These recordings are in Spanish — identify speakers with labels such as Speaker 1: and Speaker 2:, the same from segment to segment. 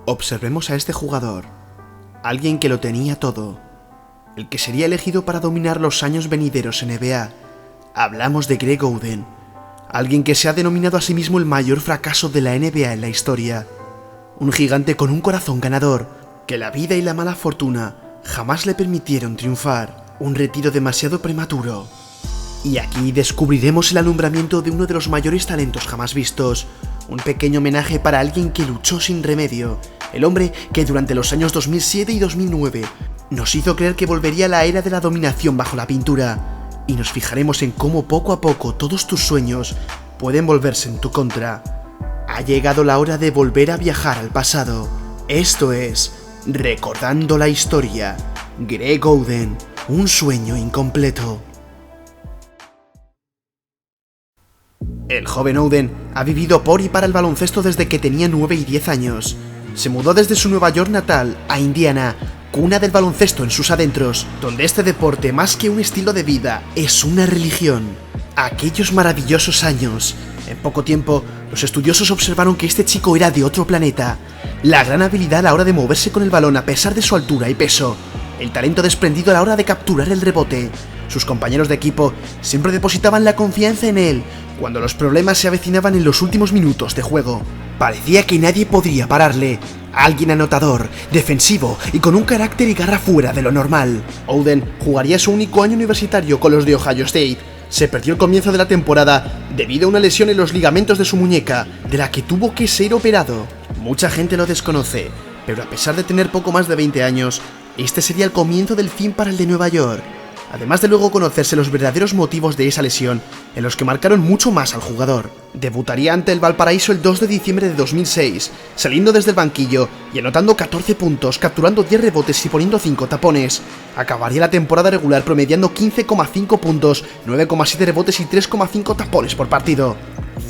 Speaker 1: Observemos a este jugador, alguien que lo tenía todo, el que sería elegido para dominar los años venideros en NBA. Hablamos de Greg Oden, alguien que se ha denominado a sí mismo el mayor fracaso de la NBA en la historia. Un gigante con un corazón ganador, que la vida y la mala fortuna jamás le permitieron triunfar. Un retiro demasiado prematuro. Y aquí descubriremos el alumbramiento de uno de los mayores talentos jamás vistos. Un pequeño homenaje para alguien que luchó sin remedio. El hombre que durante los años 2007 y 2009 nos hizo creer que volvería la era de la dominación bajo la pintura. Y nos fijaremos en cómo poco a poco todos tus sueños pueden volverse en tu contra. Ha llegado la hora de volver a viajar al pasado. Esto es Recordando la Historia. Greg Oden, un sueño incompleto. El joven Oden ha vivido por y para el baloncesto desde que tenía 9 y 10 años. Se mudó desde su Nueva York natal a Indiana, cuna del baloncesto en sus adentros, donde este deporte, más que un estilo de vida, es una religión. Aquellos maravillosos años. En poco tiempo, los estudiosos observaron que este chico era de otro planeta. La gran habilidad a la hora de moverse con el balón a pesar de su altura y peso. El talento desprendido a la hora de capturar el rebote. Sus compañeros de equipo siempre depositaban la confianza en él cuando los problemas se avecinaban en los últimos minutos de juego. Parecía que nadie podría pararle. Alguien anotador, defensivo y con un carácter y garra fuera de lo normal. Oden jugaría su único año universitario con los de Ohio State. Se perdió el comienzo de la temporada debido a una lesión en los ligamentos de su muñeca, de la que tuvo que ser operado. Mucha gente lo desconoce, pero a pesar de tener poco más de 20 años, este sería el comienzo del fin para el de Nueva York. Además de luego conocerse los verdaderos motivos de esa lesión, en los que marcaron mucho más al jugador. Debutaría ante el Valparaíso el 2 de diciembre de 2006, saliendo desde el banquillo y anotando 14 puntos, capturando 10 rebotes y poniendo 5 tapones. Acabaría la temporada regular promediando 15,5 puntos, 9,7 rebotes y 3,5 tapones por partido.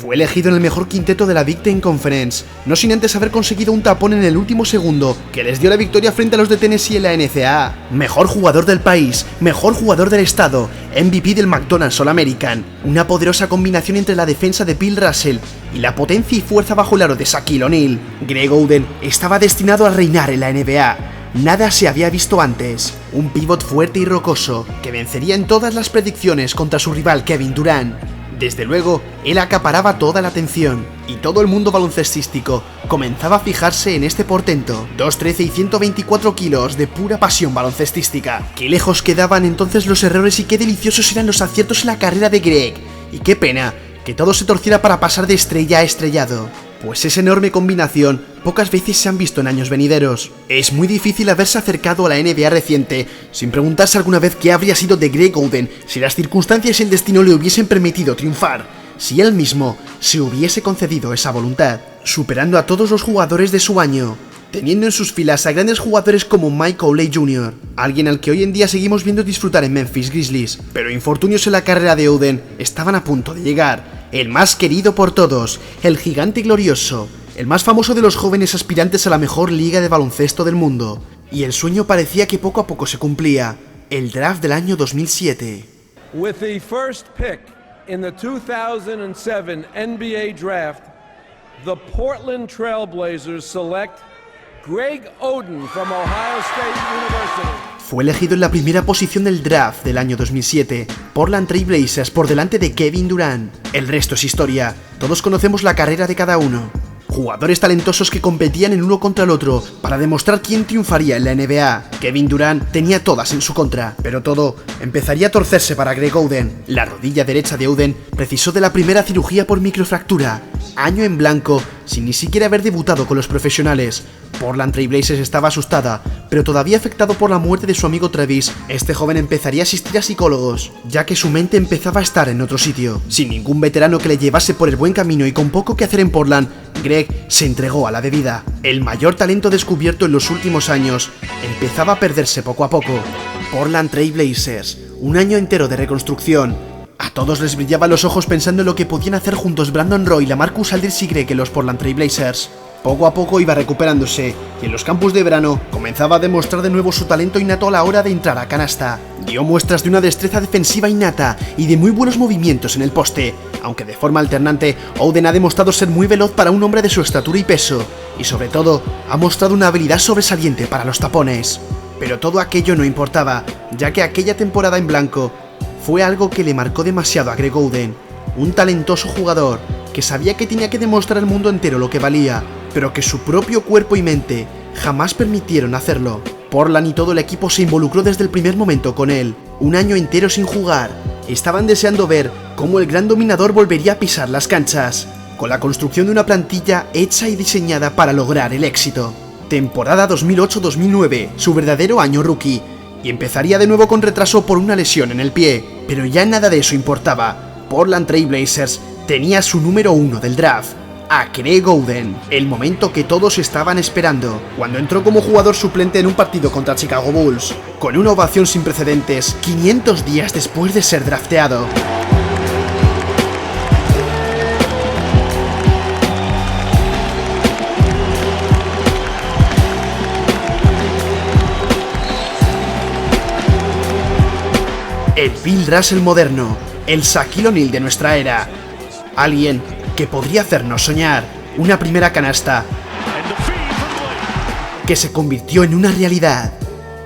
Speaker 1: Fue elegido en el mejor quinteto de la Big Ten Conference, no sin antes haber conseguido un tapón en el último segundo, que les dio la victoria frente a los de Tennessee en la NCAA. Mejor jugador del país, mejor jugador del estado, MVP del McDonald's All-American, una poderosa combinación entre la defensa de Bill Russell y la potencia y fuerza bajo el aro de Shaquille O'Neal. Greg Oden estaba destinado a reinar en la NBA. Nada se había visto antes. Un pívot fuerte y rocoso, que vencería en todas las predicciones contra su rival Kevin Durant. Desde luego, él acaparaba toda la atención, y todo el mundo baloncestístico comenzaba a fijarse en este portento. 2'13" y 124 kilos de pura pasión baloncestística. Qué lejos quedaban entonces los errores y qué deliciosos eran los aciertos en la carrera de Greg. Y qué pena que todo se torciera para pasar de estrella a estrellado, pues esa enorme combinación pocas veces se han visto en años venideros. Es muy difícil haberse acercado a la NBA reciente sin preguntarse alguna vez qué habría sido de Greg Oden si las circunstancias y el destino le hubiesen permitido triunfar, si él mismo se hubiese concedido esa voluntad, superando a todos los jugadores de su año, teniendo en sus filas a grandes jugadores como Mike Conley Jr., alguien al que hoy en día seguimos viendo disfrutar en Memphis Grizzlies, pero infortunios en la carrera de Oden estaban a punto de llegar. El más querido por todos, el gigante glorioso, el más famoso de los jóvenes aspirantes a la mejor liga de baloncesto del mundo. Y el sueño parecía que poco a poco se cumplía, el draft del año 2007.
Speaker 2: With the first pick in the 2007 NBA draft, the Portland Trail Blazers select Greg Oden from Ohio State University.
Speaker 1: Fue elegido en la primera posición del draft del año 2007, Portland Trail Blazers por delante de Kevin Durant. El resto es historia, todos conocemos la carrera de cada uno. Jugadores talentosos que competían el uno contra el otro para demostrar quién triunfaría en la NBA. Kevin Durant tenía todas en su contra, pero todo empezaría a torcerse para Greg Oden. La rodilla derecha de Oden precisó de la primera cirugía por microfractura. Año en blanco, sin ni siquiera haber debutado con los profesionales. Portland Trail Blazers estaba asustada, pero todavía afectado por la muerte de su amigo Travis. Este joven empezaría a asistir a psicólogos, ya que su mente empezaba a estar en otro sitio. Sin ningún veterano que le llevase por el buen camino y con poco que hacer en Portland, Greg se entregó a la bebida. El mayor talento descubierto en los últimos años empezaba a perderse poco a poco. Portland Trail Blazers, un año entero de reconstrucción. A todos les brillaban los ojos pensando en lo que podían hacer juntos Brandon Roy, LaMarcus Aldridge y Greg en los Portland Trail Blazers. Poco a poco iba recuperándose y en los campus de verano comenzaba a demostrar de nuevo su talento innato a la hora de entrar a canasta. Dio muestras de una destreza defensiva innata y de muy buenos movimientos en el poste, aunque de forma alternante, Oden ha demostrado ser muy veloz para un hombre de su estatura y peso, y sobre todo, ha mostrado una habilidad sobresaliente para los tapones. Pero todo aquello no importaba, ya que aquella temporada en blanco fue algo que le marcó demasiado a Greg Oden, un talentoso jugador que sabía que tenía que demostrar al mundo entero lo que valía, pero que su propio cuerpo y mente jamás permitieron hacerlo. Portland y todo el equipo se involucró desde el primer momento con él, un año entero sin jugar. Estaban deseando ver cómo el gran dominador volvería a pisar las canchas, con la construcción de una plantilla hecha y diseñada para lograr el éxito. Temporada 2008-2009, su verdadero año rookie, y empezaría de nuevo con retraso por una lesión en el pie, pero ya nada de eso importaba. Portland Trail Blazers tenía su número 1 del draft, a Greg Oden, el momento que todos estaban esperando, cuando entró como jugador suplente en un partido contra Chicago Bulls, con una ovación sin precedentes 500 días después de ser drafteado. El Bill Russell moderno, el Shaquille O'Neal de nuestra era, alguien que podría hacernos soñar, una primera canasta que se convirtió en una realidad.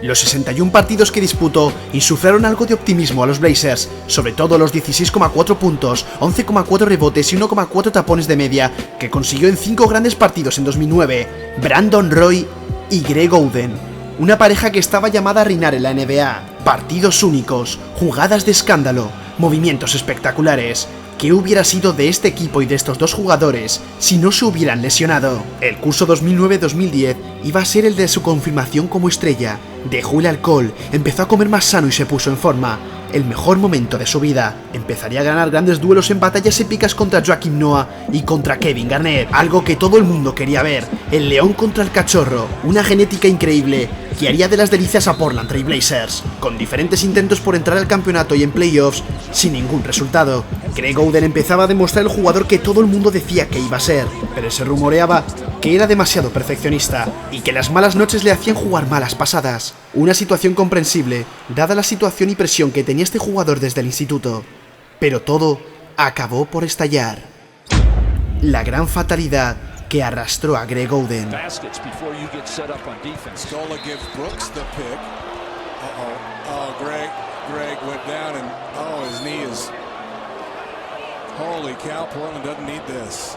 Speaker 1: Los 61 partidos que disputó insuflaron algo de optimismo a los Blazers, sobre todo los 16,4 puntos, 11,4 rebotes y 1,4 tapones de media que consiguió en 5 grandes partidos en 2009, Brandon Roy y Greg Oden, una pareja que estaba llamada a reinar en la NBA. Partidos únicos, jugadas de escándalo, movimientos espectaculares. ¿Qué hubiera sido de este equipo y de estos dos jugadores si no se hubieran lesionado? El curso 2009-2010 iba a ser el de su confirmación como estrella. Dejó el alcohol, empezó a comer más sano y se puso en forma. El mejor momento de su vida. Empezaría a ganar grandes duelos en batallas épicas contra Joakim Noah y contra Kevin Garnett. Algo que todo el mundo quería ver. El león contra el cachorro. Una genética increíble que haría de las delicias a Portland Trail Blazers. Con diferentes intentos por entrar al campeonato y en playoffs, sin ningún resultado. Greg Oden empezaba a demostrar el jugador que todo el mundo decía que iba a ser, pero se rumoreaba que era demasiado perfeccionista y que las malas noches le hacían jugar malas pasadas. Una situación comprensible, dada la situación y presión que tenía este jugador desde el instituto. Pero todo acabó por estallar. La gran fatalidad que arrastró a Greg Oden.
Speaker 3: Greg went down and his knee is... Holy cow, Portland doesn't need this.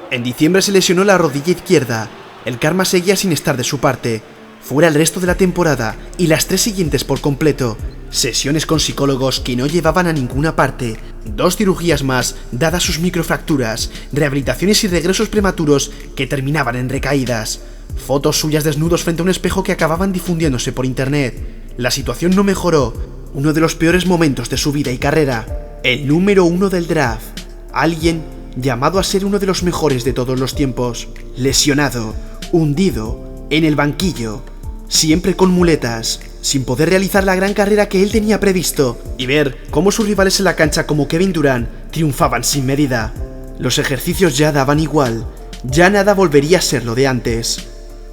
Speaker 1: En diciembre se lesionó la rodilla izquierda. El karma seguía sin estar de su parte. Fuera el resto de la temporada y las 3 siguientes por completo. Sesiones con psicólogos que no llevaban a ninguna parte. 2 cirugías más, dadas sus microfracturas. Rehabilitaciones y regresos prematuros que terminaban en recaídas. Fotos suyas desnudos frente a un espejo que acababan difundiéndose por internet. La situación no mejoró. Uno de los peores momentos de su vida y carrera. El número 1 del draft. Alguien llamado a ser uno de los mejores de todos los tiempos. Lesionado, hundido, en el banquillo, siempre con muletas, sin poder realizar la gran carrera que él tenía previsto, y ver cómo sus rivales en la cancha como Kevin Durant triunfaban sin medida. Los ejercicios ya daban igual, ya nada volvería a ser lo de antes.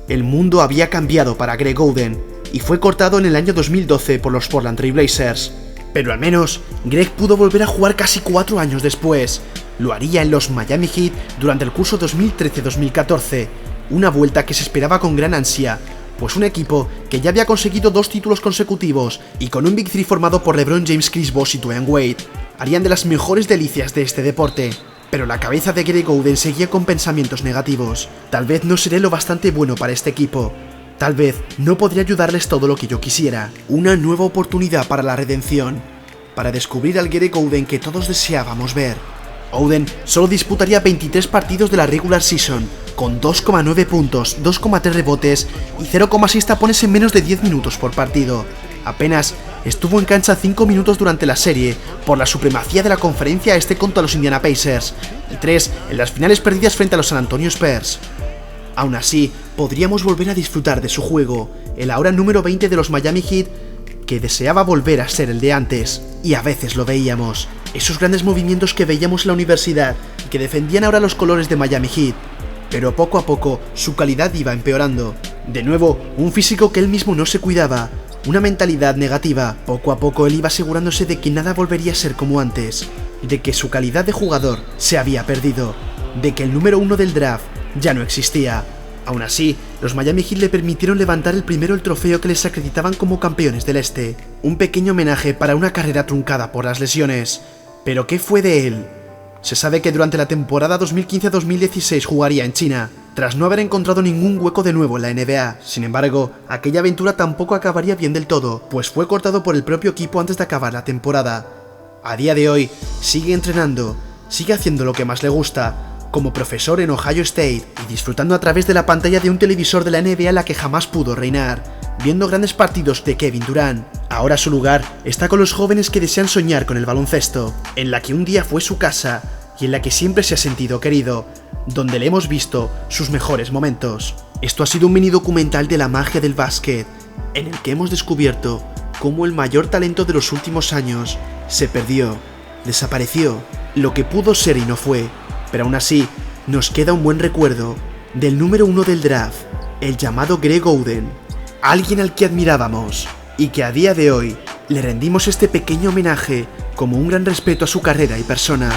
Speaker 1: El mundo había cambiado para Greg Oden, y fue cortado en el año 2012 por los Portland Trail Blazers. Pero al menos, Greg pudo volver a jugar casi 4 años después. Lo haría en los Miami Heat durante el curso 2013-2014, una vuelta que se esperaba con gran ansia, pues un equipo que ya había conseguido 2 títulos consecutivos y con un Big Three formado por LeBron James, Chris Bosh y Dwayne Wade, harían de las mejores delicias de este deporte. Pero la cabeza de Greg Oden seguía con pensamientos negativos. Tal vez no seré lo bastante bueno para este equipo. Tal vez no podría ayudarles todo lo que yo quisiera. Una nueva oportunidad para la redención, para descubrir al Greg Oden que todos deseábamos ver. Oden solo disputaría 23 partidos de la regular season, con 2,9 puntos, 2,3 rebotes y 0,6 tapones en menos de 10 minutos por partido. Apenas estuvo en cancha 5 minutos durante la serie, por la supremacía de la conferencia este contra los Indiana Pacers, y 3 en las finales perdidas frente a los San Antonio Spurs. Aún así, podríamos volver a disfrutar de su juego, el ahora número 20 de los Miami Heat, que deseaba volver a ser el de antes, y a veces lo veíamos. Esos grandes movimientos que veíamos en la universidad y que defendían ahora los colores de Miami Heat. Pero poco a poco su calidad iba empeorando. De nuevo, un físico que él mismo no se cuidaba, una mentalidad negativa. Poco a poco él iba asegurándose de que nada volvería a ser como antes, de que su calidad de jugador se había perdido, de que el número 1 del draft ya no existía. Aún así, los Miami Heat le permitieron levantar el trofeo que les acreditaban como campeones del este, un pequeño homenaje para una carrera truncada por las lesiones. ¿Pero qué fue de él? Se sabe que durante la temporada 2015-2016 jugaría en China, tras no haber encontrado ningún hueco de nuevo en la NBA. Sin embargo, aquella aventura tampoco acabaría bien del todo, pues fue cortado por el propio equipo antes de acabar la temporada. A día de hoy, sigue entrenando, sigue haciendo lo que más le gusta, como profesor en Ohio State, y disfrutando a través de la pantalla de un televisor de la NBA en la que jamás pudo reinar, viendo grandes partidos de Kevin Durant. Ahora su lugar está con los jóvenes que desean soñar con el baloncesto, en la que un día fue su casa y en la que siempre se ha sentido querido, donde le hemos visto sus mejores momentos. Esto ha sido un mini documental de la magia del básquet, en el que hemos descubierto cómo el mayor talento de los últimos años se perdió, desapareció, lo que pudo ser y no fue, pero aún así nos queda un buen recuerdo del número 1 del draft, el llamado Greg Oden, alguien al que admirábamos y que a día de hoy le rendimos este pequeño homenaje como un gran respeto a su carrera y persona.